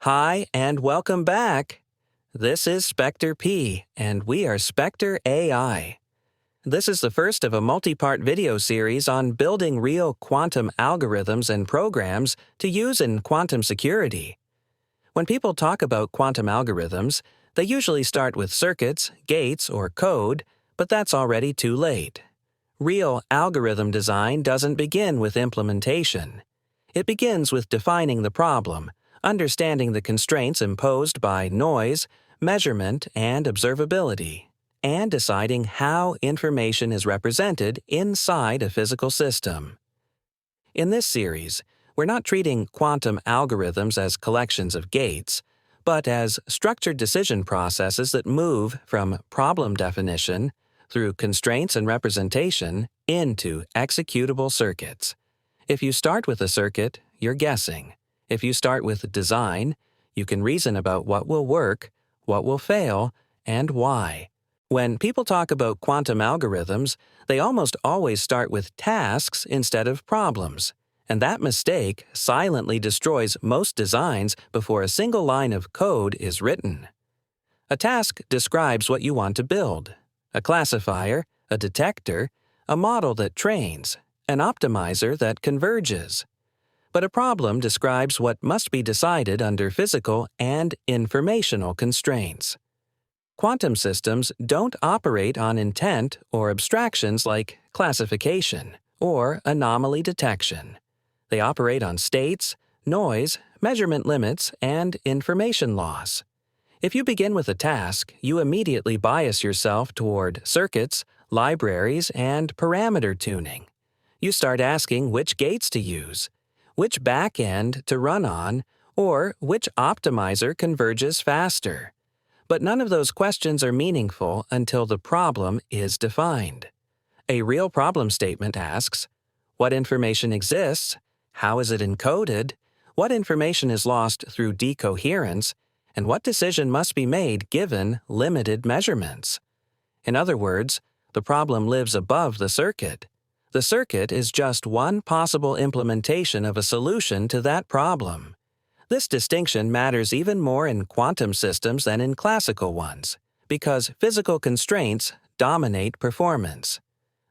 Hi, and welcome back. This is Spectre P, and we are Spectre AI. This is the first of a multi-part video series on building real quantum algorithms and programs to use in quantum security. When people talk about quantum algorithms, they usually start with circuits, gates, or code, but that's already too late. Real algorithm design doesn't begin with implementation. It begins with defining the problem, understanding the constraints imposed by noise, measurement, and observability, and deciding how information is represented inside a physical system. In this series, we're not treating quantum algorithms as collections of gates, but as structured decision processes that move from problem definition through constraints and representation into executable circuits. If you start with a circuit, you're guessing. If you start with design, you can reason about what will work, what will fail, and why. When people talk about quantum algorithms, they almost always start with tasks instead of problems, and that mistake silently destroys most designs before a single line of code is written. A task describes what you want to build: a classifier, a detector, a model that trains, an optimizer that converges. But a problem describes what must be decided under physical and informational constraints. Quantum systems don't operate on intent or abstractions like classification or anomaly detection. They operate on states, noise, measurement limits, and information loss. If you begin with a task, you immediately bias yourself toward circuits, libraries, and parameter tuning. You start asking which gates to use, which backend to run on, or which optimizer converges faster. But none of those questions are meaningful until the problem is defined. A real problem statement asks, what information exists? How is it encoded? What information is lost through decoherence? And what decision must be made given limited measurements? In other words, the problem lives above the circuit. The circuit is just one possible implementation of a solution to that problem. This distinction matters even more in quantum systems than in classical ones, because physical constraints dominate performance.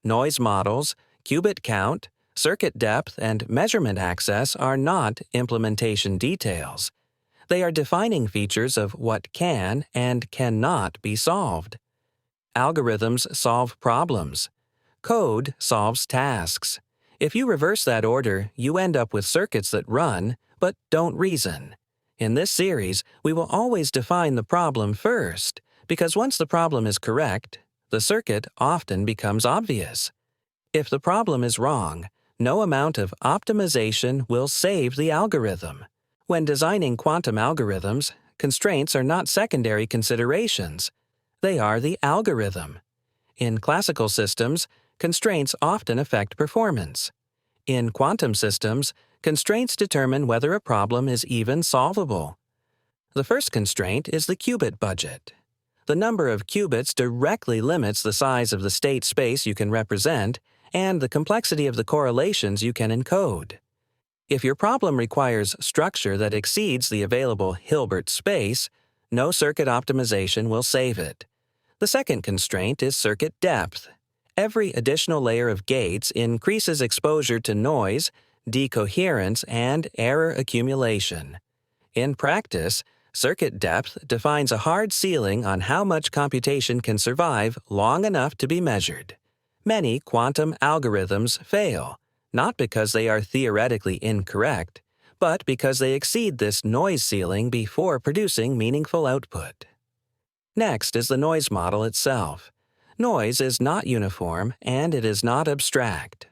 Noise models, qubit count, circuit depth, and measurement access are not implementation details. They are defining features of what can and cannot be solved. Algorithms solve problems. Code solves tasks. If you reverse that order, you end up with circuits that run, but don't reason. In this series, we will always define the problem first, because once the problem is correct, the circuit often becomes obvious. If the problem is wrong, no amount of optimization will save the algorithm. When designing quantum algorithms, constraints are not secondary considerations. They are the algorithm. In classical systems, constraints often affect performance. In quantum systems, constraints determine whether a problem is even solvable. The first constraint is the qubit budget. The number of qubits directly limits the size of the state space you can represent and the complexity of the correlations you can encode. If your problem requires structure that exceeds the available Hilbert space, no circuit optimization will save it. The second constraint is circuit depth. Every additional layer of gates increases exposure to noise, decoherence, and error accumulation. In practice, circuit depth defines a hard ceiling on how much computation can survive long enough to be measured. Many quantum algorithms fail, not because they are theoretically incorrect, but because they exceed this noise ceiling before producing meaningful output. Next is the noise model itself. Noise is not uniform, and it is not abstract.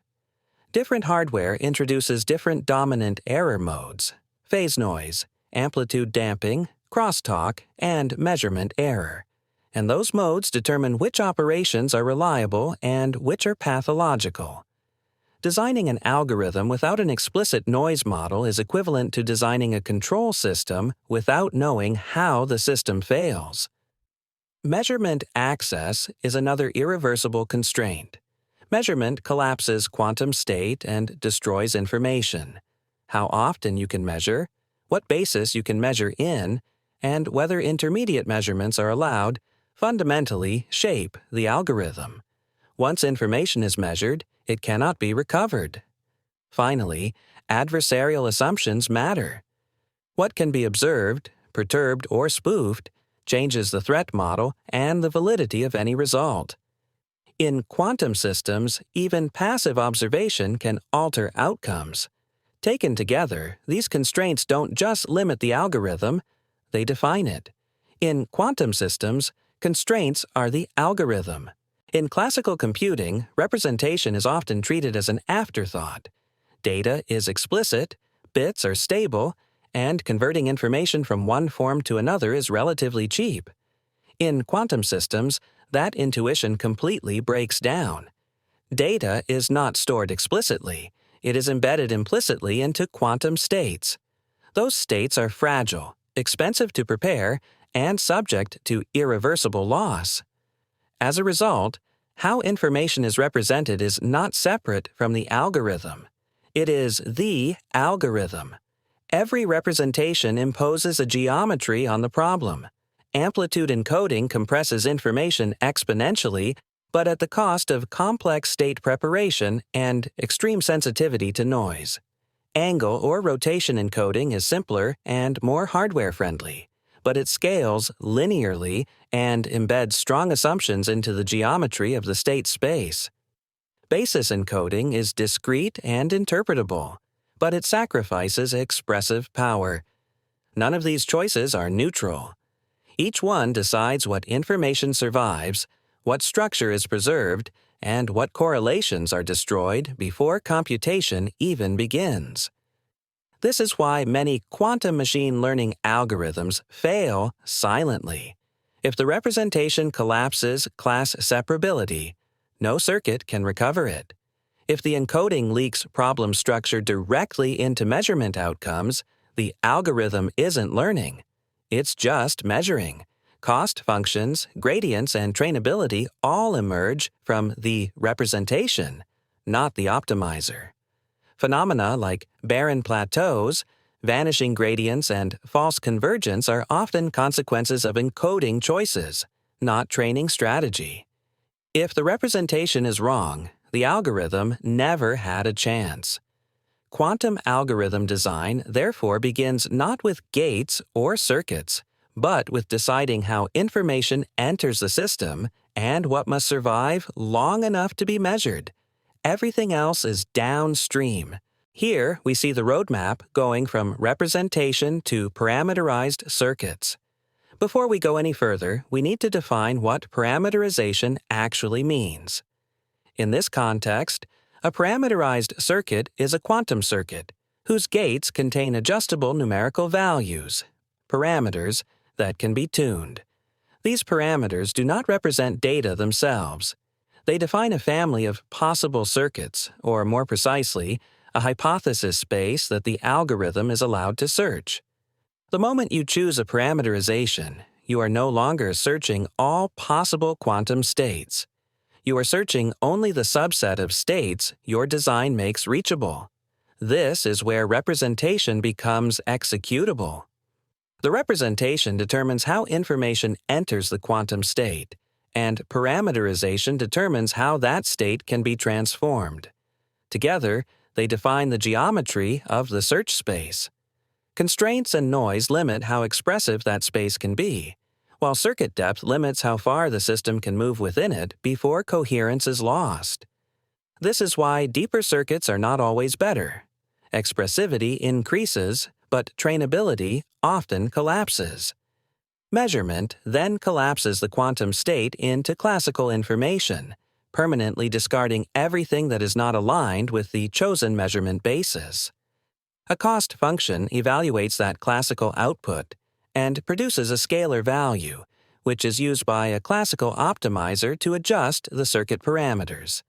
Different hardware introduces different dominant error modes: phase noise, amplitude damping, crosstalk, and measurement error. And those modes determine which operations are reliable and which are pathological. Designing an algorithm without an explicit noise model is equivalent to designing a control system without knowing how the system fails. Measurement access is another irreversible constraint. Measurement collapses quantum state and destroys information. How often you can measure, what basis you can measure in, and whether intermediate measurements are allowed fundamentally shape the algorithm. Once information is measured, it cannot be recovered. Finally, adversarial assumptions matter. What can be observed, perturbed, or spoofed changes the threat model and the validity of any result. In quantum systems, even passive observation can alter outcomes. Taken together, these constraints don't just limit the algorithm, they define it. In quantum systems, constraints are the algorithm. In classical computing, representation is often treated as an afterthought. Data is explicit, bits are stable, and converting information from one form to another is relatively cheap. In quantum systems, that intuition completely breaks down. Data is not stored explicitly. It is embedded implicitly into quantum states. Those states are fragile, expensive to prepare, and subject to irreversible loss. As a result, how information is represented is not separate from the algorithm. It is the algorithm. Every representation imposes a geometry on the problem. Amplitude encoding compresses information exponentially, but at the cost of complex state preparation and extreme sensitivity to noise. Angle or rotation encoding is simpler and more hardware-friendly, but it scales linearly and embeds strong assumptions into the geometry of the state space. Basis encoding is discrete and interpretable, but it sacrifices expressive power. None of these choices are neutral. Each one decides what information survives, what structure is preserved, and what correlations are destroyed before computation even begins. This is why many quantum machine learning algorithms fail silently. If the representation collapses class separability, no circuit can recover it. If the encoding leaks problem structure directly into measurement outcomes, the algorithm isn't learning. It's just measuring. Cost functions, gradients, and trainability all emerge from the representation, not the optimizer. Phenomena like barren plateaus, vanishing gradients, and false convergence are often consequences of encoding choices, not training strategy. If the representation is wrong, the algorithm never had a chance. Quantum algorithm design therefore begins not with gates or circuits, but with deciding how information enters the system and what must survive long enough to be measured. Everything else is downstream. Here we see the roadmap going from representation to parameterized circuits. Before we go any further, we need to define what parameterization actually means. In this context, a parameterized circuit is a quantum circuit, whose gates contain adjustable numerical values, parameters, that can be tuned. These parameters do not represent data themselves. They define a family of possible circuits, or more precisely, a hypothesis space that the algorithm is allowed to search. The moment you choose a parameterization, you are no longer searching all possible quantum states. You are searching only the subset of states your design makes reachable. This is where representation becomes executable. The representation determines how information enters the quantum state, and parameterization determines how that state can be transformed. Together, they define the geometry of the search space. Constraints and noise limit how expressive that space can be, while circuit depth limits how far the system can move within it before coherence is lost. This is why deeper circuits are not always better. Expressivity increases, but trainability often collapses. Measurement then collapses the quantum state into classical information, permanently discarding everything that is not aligned with the chosen measurement basis. A cost function evaluates that classical output and produces a scalar value, which is used by a classical optimizer to adjust the circuit parameters.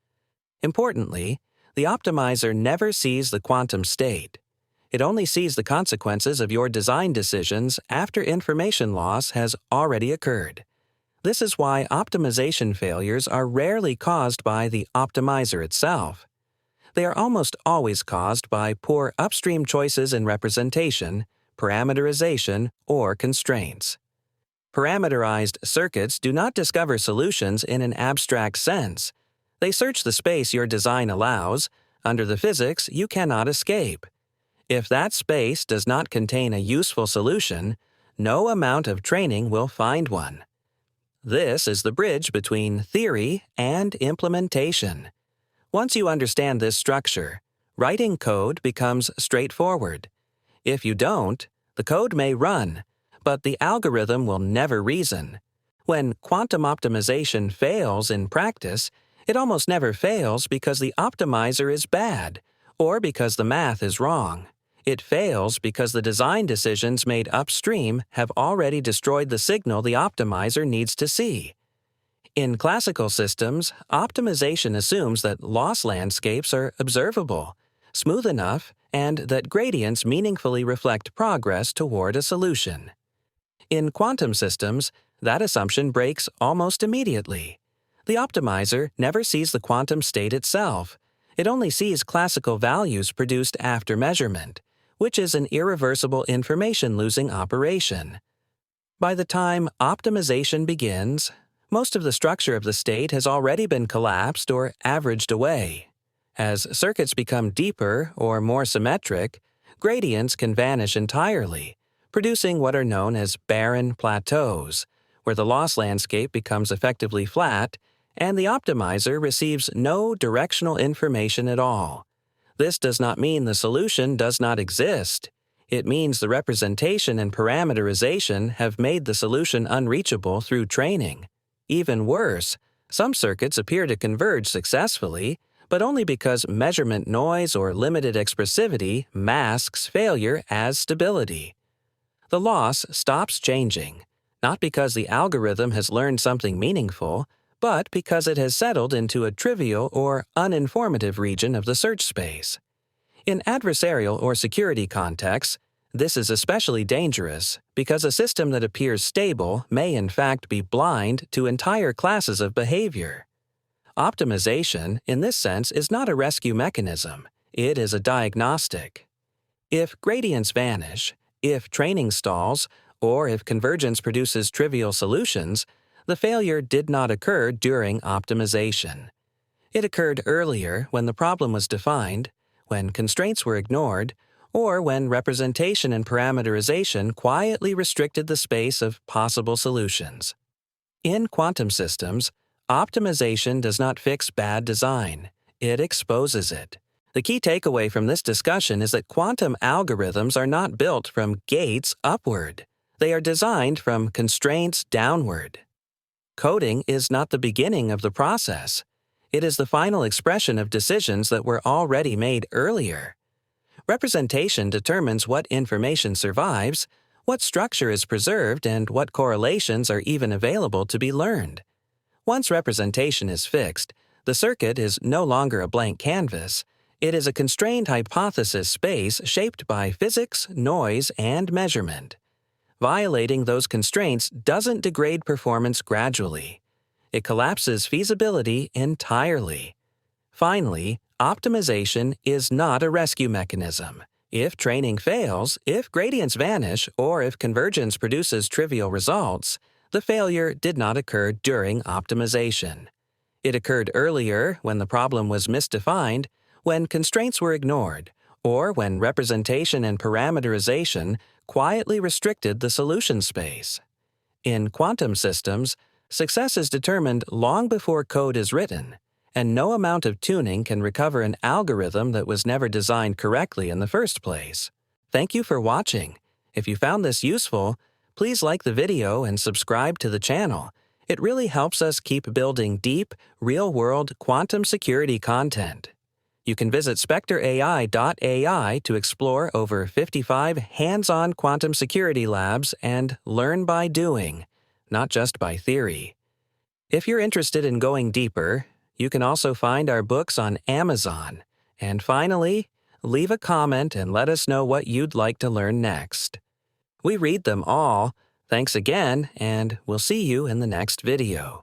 Importantly, the optimizer never sees the quantum state. It only sees the consequences of your design decisions after information loss has already occurred. This is why optimization failures are rarely caused by the optimizer itself. They are almost always caused by poor upstream choices in representation, parameterization, or constraints. Parameterized circuits do not discover solutions in an abstract sense. They search the space your design allows, under the physics you cannot escape. If that space does not contain a useful solution, no amount of training will find one. This is the bridge between theory and implementation. Once you understand this structure, writing code becomes straightforward. If you don't, the code may run, but the algorithm will never reason. When quantum optimization fails in practice, it almost never fails because the optimizer is bad, or because the math is wrong. It fails because the design decisions made upstream have already destroyed the signal the optimizer needs to see. In classical systems, optimization assumes that loss landscapes are observable, smooth enough, and that gradients meaningfully reflect progress toward a solution. In quantum systems, that assumption breaks almost immediately. The optimizer never sees the quantum state itself. It only sees classical values produced after measurement, which is an irreversible information-losing operation. By the time optimization begins, most of the structure of the state has already been collapsed or averaged away. As circuits become deeper or more symmetric, gradients can vanish entirely, producing what are known as barren plateaus, where the loss landscape becomes effectively flat and the optimizer receives no directional information at all. This does not mean the solution does not exist. It means the representation and parameterization have made the solution unreachable through training. Even worse, some circuits appear to converge successfully, but only because measurement noise or limited expressivity masks failure as stability. The loss stops changing, not because the algorithm has learned something meaningful, but because it has settled into a trivial or uninformative region of the search space. In adversarial or security contexts, this is especially dangerous because a system that appears stable may in fact be blind to entire classes of behavior. Optimization, in this sense, is not a rescue mechanism. It is a diagnostic. If gradients vanish, if training stalls, or if convergence produces trivial solutions, the failure did not occur during optimization. It occurred earlier when the problem was defined, when constraints were ignored, or when representation and parameterization quietly restricted the space of possible solutions. In quantum systems, optimization does not fix bad design. It exposes it. The key takeaway from this discussion is that quantum algorithms are not built from gates upward. They are designed from constraints downward. Coding is not the beginning of the process. It is the final expression of decisions that were already made earlier. Representation determines what information survives, what structure is preserved, and what correlations are even available to be learned. Once representation is fixed, the circuit is no longer a blank canvas. It is a constrained hypothesis space shaped by physics, noise, and measurement. Violating those constraints doesn't degrade performance gradually. It collapses feasibility entirely. Finally, optimization is not a rescue mechanism. If training fails, if gradients vanish, or if convergence produces trivial results, the failure did not occur during optimization. It occurred earlier when the problem was misdefined, when constraints were ignored, or when representation and parameterization quietly restricted the solution space. In quantum systems, success is determined long before code is written, and no amount of tuning can recover an algorithm that was never designed correctly in the first place. Thank you for watching. If you found this useful, please like the video and subscribe to the channel. It really helps us keep building deep, real-world quantum security content. You can visit spectreai.ai to explore over 55 hands-on quantum security labs and learn by doing, not just by theory. If you're interested in going deeper, you can also find our books on Amazon. And finally, leave a comment and let us know what you'd like to learn next. We read them all. Thanks again, and we'll see you in the next video.